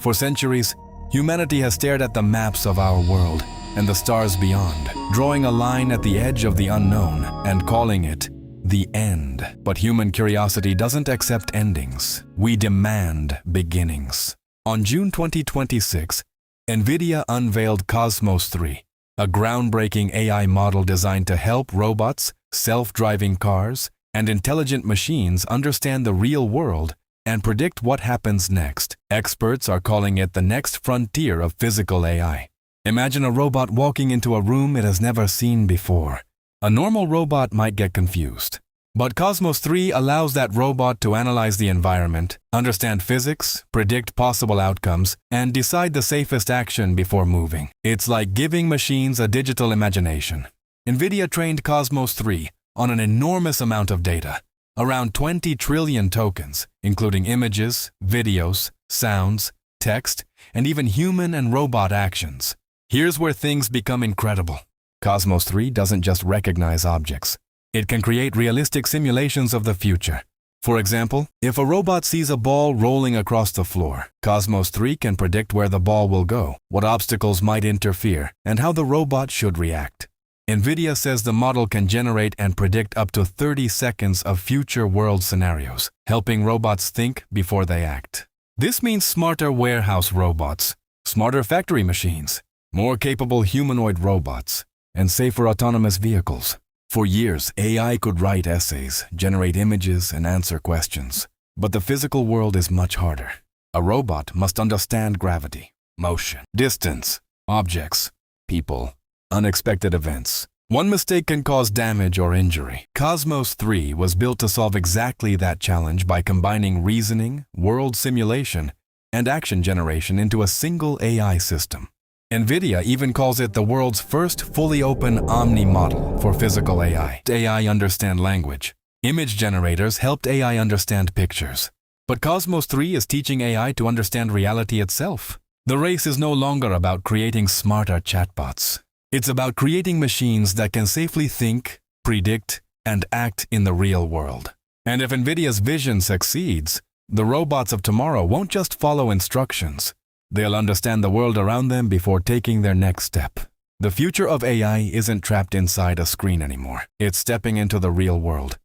For centuries, humanity has stared at the maps of our world and the stars beyond, drawing a line at the edge of the unknown and calling it the end. But human curiosity doesn't accept endings. We demand beginnings. On June 2026, NVIDIA unveiled Cosmos 3, a groundbreaking AI model designed to help robots, self-driving cars, and intelligent machines understand the real world and predict what happens next. Experts are calling it the next frontier of physical AI. Imagine a robot walking into a room it has never seen before. A normal robot might get confused. But Cosmos 3 allows that robot to analyze the environment, understand physics, predict possible outcomes, and decide the safest action before moving. It's like giving machines a digital imagination. NVIDIA trained Cosmos 3 on an enormous amount of data, around 20 trillion tokens, including images, videos, sounds, text, and even human and robot actions. Here's where things become incredible. Cosmos 3 doesn't just recognize objects. It can create realistic simulations of the future. For example, if a robot sees a ball rolling across the floor, Cosmos 3 can predict where the ball will go, what obstacles might interfere, and how the robot should react. NVIDIA says the model can generate and predict up to 30 seconds of future world scenarios, helping robots think before they act. This means smarter warehouse robots, smarter factory machines, more capable humanoid robots, and safer autonomous vehicles. For years, AI could write essays, generate images, and answer questions. But the physical world is much harder. A robot must understand gravity, motion, distance, objects, people, unexpected events. One mistake can cause damage or injury. Cosmos 3 was built to solve exactly that challenge by combining reasoning, world simulation, and action generation into a single AI system. NVIDIA even calls it the world's first fully open Omni model for physical AI. AI understand language. Image generators helped AI understand pictures. But Cosmos 3 is teaching AI to understand reality itself. The race is no longer about creating smarter chatbots. It's about creating machines that can safely think, predict, and act in the real world. And if NVIDIA's vision succeeds, the robots of tomorrow won't just follow instructions. They'll understand the world around them before taking their next step. The future of AI isn't trapped inside a screen anymore. It's stepping into the real world,